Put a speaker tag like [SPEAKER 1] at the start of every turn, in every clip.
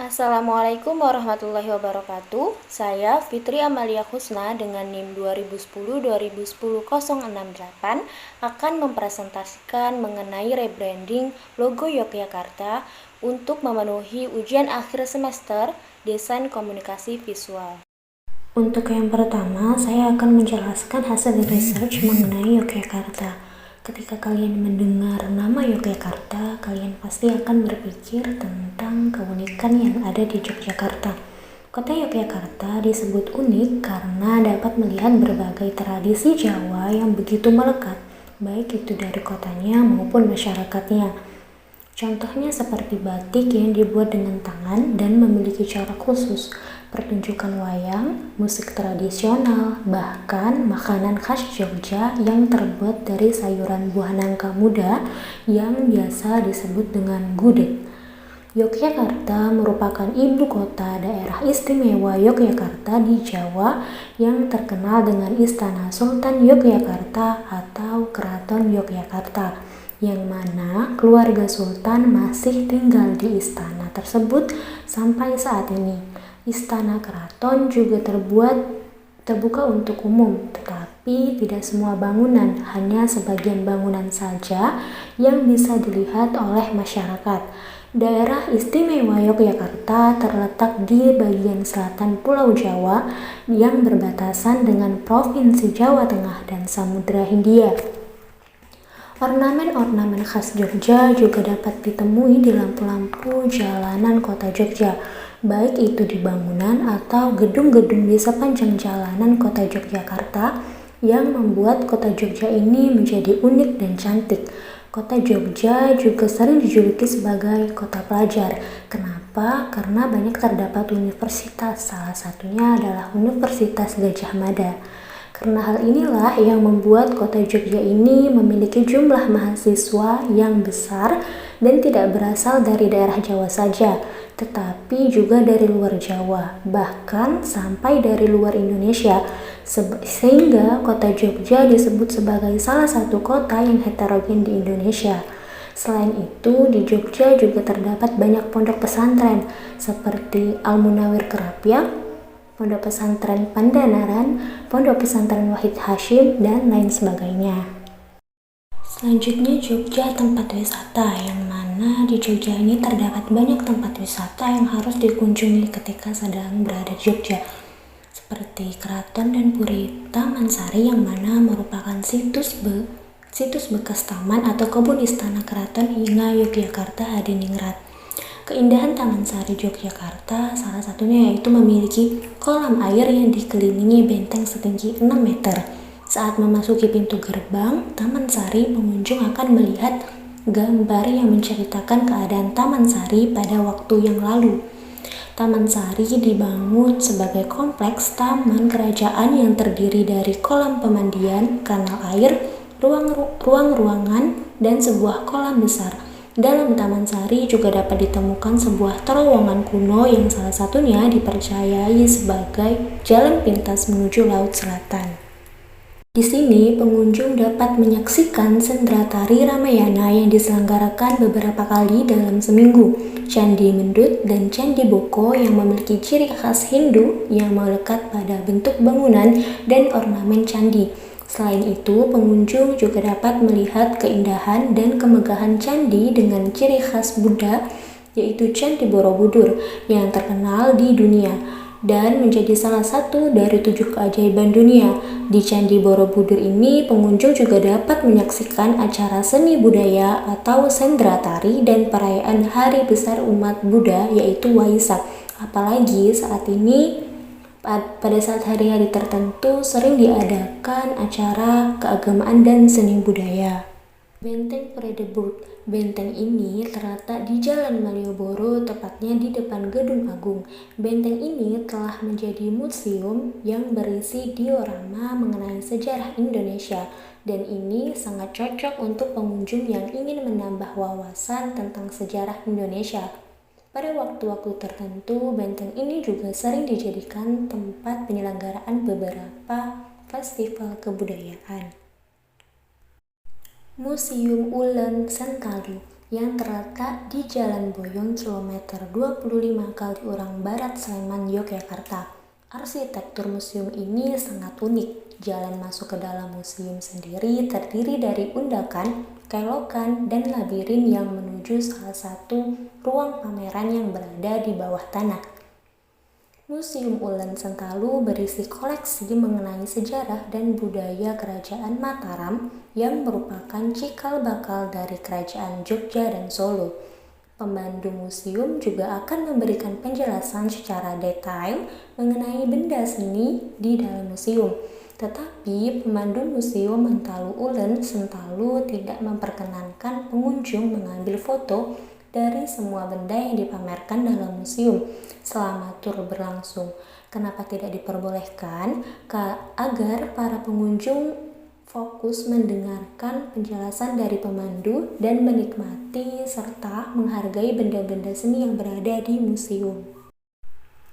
[SPEAKER 1] Assalamualaikum warahmatullahi wabarakatuh. Saya Fitri Amalia Husna dengan NIM 2010-2010-068 akan mempresentasikan mengenai rebranding logo Yogyakarta untuk memenuhi ujian akhir semester Desain Komunikasi Visual. Untuk yang pertama, saya akan menjelaskan hasil research mengenai Yogyakarta. Ketika kalian mendengar nama Yogyakarta, kalian pasti akan berpikir tentang keunikan yang ada di Yogyakarta. Kota Yogyakarta disebut unik karena dapat melihat berbagai tradisi Jawa yang begitu melekat, baik itu dari kotanya maupun masyarakatnya. Contohnya seperti batik yang dibuat dengan tangan dan memiliki corak khusus, pertunjukan wayang, musik tradisional, bahkan makanan khas Jogja yang terbuat dari sayuran buah nangka muda yang biasa disebut dengan gudeg. Yogyakarta merupakan ibu kota daerah istimewa Yogyakarta di Jawa yang terkenal dengan Istana Sultan Yogyakarta atau Keraton Yogyakarta, yang mana keluarga Sultan masih tinggal di istana tersebut sampai saat ini. Istana Keraton juga terbuka untuk umum, tetapi tidak semua bangunan, hanya sebagian bangunan saja yang bisa dilihat oleh masyarakat. Daerah Istimewa Yogyakarta terletak di bagian selatan Pulau Jawa yang berbatasan dengan Provinsi Jawa Tengah dan Samudra Hindia. Ornamen-ornamen khas Jogja juga dapat ditemui di lampu-lampu jalanan kota Jogja, baik itu di bangunan atau gedung-gedung di sepanjang jalanan kota Yogyakarta yang membuat kota Jogja ini menjadi unik dan cantik. Kota Jogja juga sering dijuluki sebagai kota pelajar. Kenapa? Karena banyak terdapat universitas, salah satunya adalah Universitas Gadjah Mada. Karena hal inilah yang membuat kota Jogja ini memiliki jumlah mahasiswa yang besar dan tidak berasal dari daerah Jawa saja, tetapi juga dari luar Jawa, bahkan sampai dari luar Indonesia, sehingga kota Jogja disebut sebagai salah satu kota yang heterogen di Indonesia. Selain itu, di Jogja juga terdapat banyak pondok pesantren seperti Al-Munawir Kerapiak, Pondok Pesantren Pandanaran, Pondok Pesantren Wahid Hasyim, dan lain sebagainya. Selanjutnya Jogja tempat wisata, yang mana di Jogja ini terdapat banyak tempat wisata yang harus dikunjungi ketika sedang berada di Jogja, seperti Keraton dan Puri, Taman Sari yang mana merupakan situs bekas taman atau kebun istana keraton hingga Yogyakarta Hadiningrat. Keindahan Taman Sari Yogyakarta salah satunya yaitu memiliki kolam air yang dikelilingi benteng setinggi 6 meter. Saat memasuki pintu gerbang Taman Sari, pengunjung akan melihat gambar yang menceritakan keadaan Taman Sari pada waktu yang lalu. Taman Sari dibangun sebagai kompleks taman kerajaan yang terdiri dari kolam pemandian, kanal air, ruang-ruangan, dan sebuah kolam besar. Dalam Taman Sari juga dapat ditemukan sebuah terowongan kuno yang salah satunya dipercayai sebagai jalan pintas menuju Laut Selatan. Di sini pengunjung dapat menyaksikan sendera tari Ramayana yang diselenggarakan beberapa kali dalam seminggu, Candi Mendut dan Candi Boko yang memiliki ciri khas Hindu yang melekat pada bentuk bangunan dan ornamen candi. Selain itu, pengunjung juga dapat melihat keindahan dan kemegahan candi dengan ciri khas Buddha, yaitu Candi Borobudur, yang terkenal di dunia dan menjadi salah satu dari 7 keajaiban dunia. Di Candi Borobudur ini, pengunjung juga dapat menyaksikan acara seni budaya atau sendera tari dan perayaan hari besar umat Buddha, yaitu Waisak. Apalagi saat ini, pada saat hari-hari tertentu sering diadakan acara keagamaan dan seni budaya. Benteng Vredenburg. Benteng ini terletak di Jalan Malioboro, tepatnya di depan Gedung Agung. Benteng ini telah menjadi museum yang berisi diorama mengenai sejarah Indonesia, dan ini sangat cocok untuk pengunjung yang ingin menambah wawasan tentang sejarah Indonesia. Pada waktu-waktu tertentu, benteng ini juga sering dijadikan tempat penyelenggaraan beberapa festival kebudayaan. Museum Ulen Sentalu, yang terletak di Jalan Boyong kilometer 25 Kaliurang Barat, Sleman, Yogyakarta. Arsitektur museum ini sangat unik. Jalan masuk ke dalam museum sendiri terdiri dari undakan, kelokan, dan labirin yang menuju salah satu ruang pameran yang berada di bawah tanah. Museum Ulen Sentalu berisi koleksi mengenai sejarah dan budaya Kerajaan Mataram yang merupakan cikal bakal dari Kerajaan Jogja dan Solo. Pemandu museum juga akan memberikan penjelasan secara detail mengenai benda seni di dalam museum. Tetapi pemandu museum Mentalu Ulen Sentalu tidak memperkenankan pengunjung mengambil foto dari semua benda yang dipamerkan dalam museum selama tur berlangsung. Kenapa tidak diperbolehkan? Agar para pengunjung fokus mendengarkan penjelasan dari pemandu dan menikmati serta menghargai benda-benda seni yang berada di museum.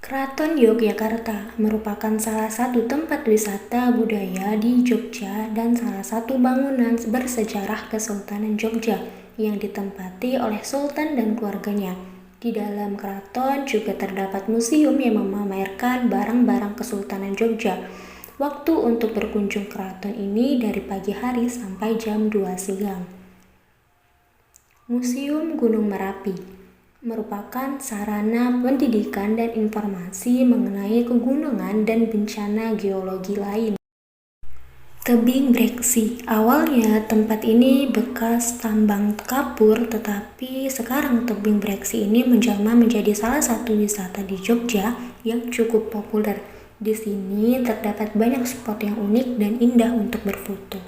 [SPEAKER 1] Keraton Yogyakarta merupakan salah satu tempat wisata budaya di Jogja dan salah satu bangunan bersejarah Kesultanan Jogja yang ditempati oleh sultan dan keluarganya. Di dalam keraton juga terdapat museum yang memamerkan barang-barang Kesultanan Jogja. Waktu untuk berkunjung keraton ini dari pagi hari sampai jam 2 siang. Museum Gunung Merapi merupakan sarana pendidikan dan informasi mengenai kegunungan dan bencana geologi lain. Tebing Breksi. Awalnya tempat ini bekas tambang kapur, tetapi sekarang Tebing Breksi ini menjelma menjadi salah satu wisata di Jogja yang cukup populer. Di sini terdapat banyak spot yang unik dan indah untuk berfoto.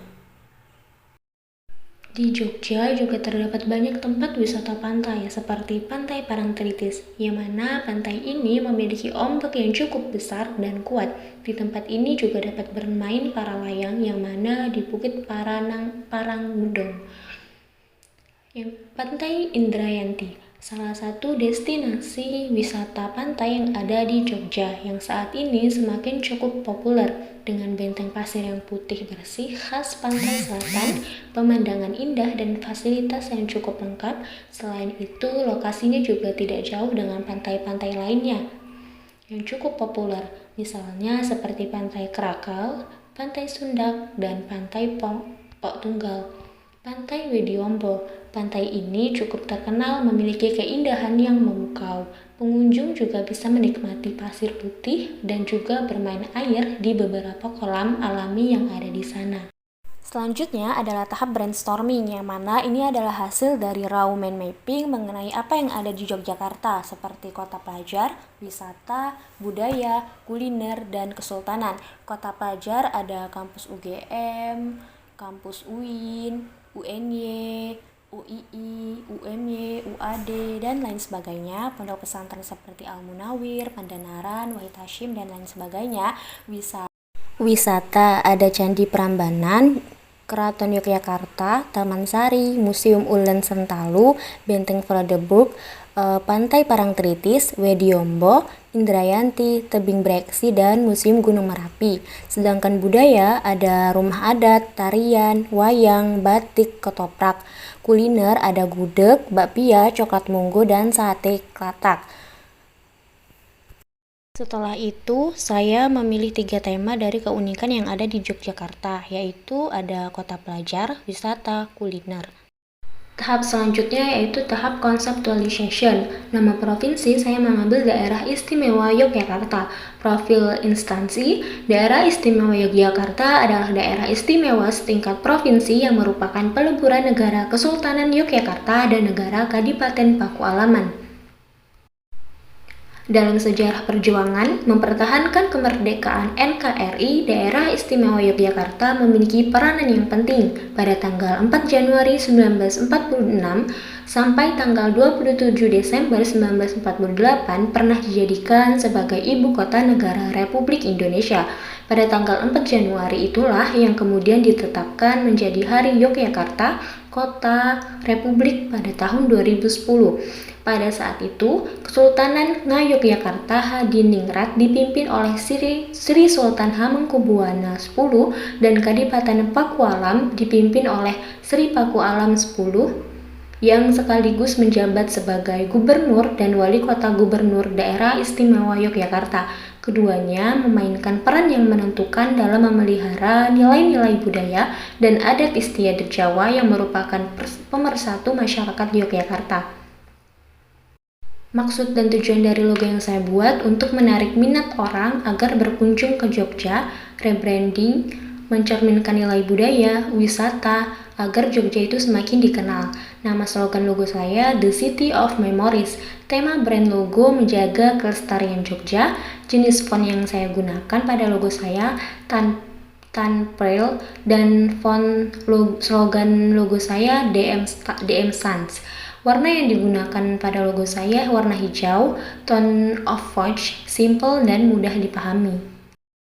[SPEAKER 1] Di Jogja juga terdapat banyak tempat wisata pantai seperti Pantai Parangtritis, yang mana pantai ini memiliki ombak yang cukup besar dan kuat. Di tempat ini juga dapat bermain para layang yang mana di Bukit Parangmudong. Pantai Indrayanti, salah satu destinasi wisata pantai yang ada di Jogja yang saat ini semakin cukup populer dengan benteng pasir yang putih bersih khas pantai selatan, pemandangan indah dan fasilitas yang cukup lengkap. Selain itu, lokasinya juga tidak jauh dengan pantai-pantai lainnya yang cukup populer, misalnya seperti Pantai Krakal, Pantai Sundak, dan Pantai Pok Tunggal. Pantai Widyombo. Pantai ini cukup terkenal memiliki keindahan yang memukau. Pengunjung juga bisa menikmati pasir putih dan juga bermain air di beberapa kolam alami yang ada di sana. Selanjutnya adalah tahap brainstorming, yang mana ini adalah hasil dari raw mind mapping mengenai apa yang ada di Yogyakarta seperti kota pelajar, wisata, budaya, kuliner, dan kesultanan. Kota pelajar ada kampus UGM, kampus UIN, UNY, UII, UMY, UAD, dan lain sebagainya. Pondok pesantren seperti Al-Munawir, Pandanaran, Wahid Hashim, dan lain sebagainya. Wisata ada Candi Prambanan, Keraton Yogyakarta, Taman Sari, Museum Ulen Sentalu, Benteng Vredenburg, Pantai Parangtritis, Widyombo, Indrayanti, Tebing Breksi, dan Museum Gunung Merapi. Sedangkan budaya ada rumah adat, tarian, wayang, batik, ketoprak. Kuliner ada gudeg, bakpia, coklat monggo, dan sate klatak. Setelah itu, saya memilih 3 tema dari keunikan yang ada di Yogyakarta, yaitu ada kota pelajar, wisata, kuliner. Tahap selanjutnya yaitu tahap conceptualization. Nama provinsi saya mengambil Daerah Istimewa Yogyakarta. Profil instansi, Daerah Istimewa Yogyakarta adalah daerah istimewa setingkat provinsi yang merupakan peleburan negara Kesultanan Yogyakarta dan negara Kadipaten Pakualaman. Dalam sejarah perjuangan mempertahankan kemerdekaan NKRI, Daerah Istimewa Yogyakarta memiliki peranan yang penting. Pada tanggal 4 Januari 1946 sampai tanggal 27 Desember 1948 pernah dijadikan sebagai ibu kota negara Republik Indonesia. Pada tanggal 4 Januari itulah yang kemudian ditetapkan menjadi Hari Yogyakarta, Kota Republik pada tahun 2010. Pada saat itu, Kesultanan Ngayogyakarta Hadiningrat dipimpin oleh Sri Sultan Hamengkubuwana X dan Kadipaten Pakualam dipimpin oleh Sri Pakualam X. yang sekaligus menjabat sebagai Gubernur dan Wali Kota Gubernur Daerah Istimewa Yogyakarta. Keduanya memainkan peran yang menentukan dalam memelihara nilai-nilai budaya dan adat istiadat Jawa yang merupakan pemersatu masyarakat Yogyakarta. Maksud dan tujuan dari logo yang saya buat untuk menarik minat orang agar berkunjung ke Jogja, rebranding, mencerminkan nilai budaya, wisata, agar Jogja itu semakin dikenal. Nama slogan logo saya, The City of Memories. Tema brand logo menjaga kelestarian Jogja. Jenis font yang saya gunakan pada logo saya, Tanpril, dan font slogan logo saya, DM Sans. Warna yang digunakan pada logo saya warna hijau, tone of voice, simple dan mudah dipahami.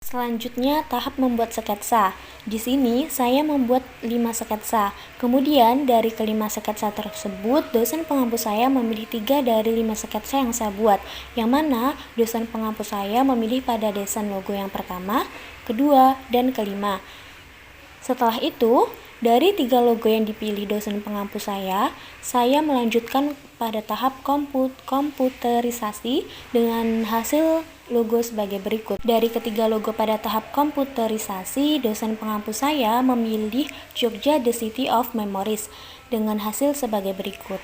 [SPEAKER 1] Selanjutnya, tahap membuat sketsa. Di sini, saya membuat 5 sketsa. Kemudian, dari kelima sketsa tersebut, dosen penghapus saya memilih 3 dari 5 sketsa yang saya buat, yang mana dosen penghapus saya memilih pada desain logo yang pertama, kedua, dan kelima. Setelah itu, dari 3 logo yang dipilih dosen penghapus saya melanjutkan pada tahap komputerisasi dengan hasil logo sebagai berikut. Dari ketiga logo pada tahap komputerisasi, dosen penghapus saya memilih Jogja The City of Memories dengan hasil sebagai berikut.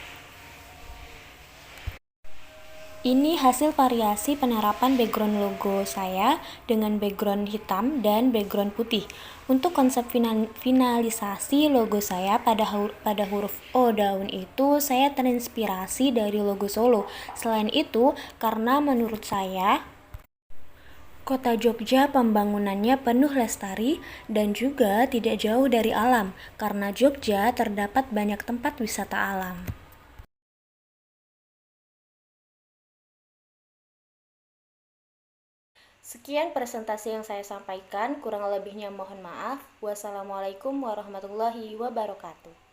[SPEAKER 1] Ini hasil variasi penerapan background logo saya dengan background hitam dan background putih. Untuk konsep finalisasi logo saya pada huruf O daun itu, saya terinspirasi dari logo Solo. Selain itu, karena menurut saya Kota Jogja pembangunannya penuh lestari dan juga tidak jauh dari alam, karena Jogja terdapat banyak tempat wisata alam. Sekian presentasi yang saya sampaikan, kurang lebihnya mohon maaf. Wassalamualaikum warahmatullahi wabarakatuh.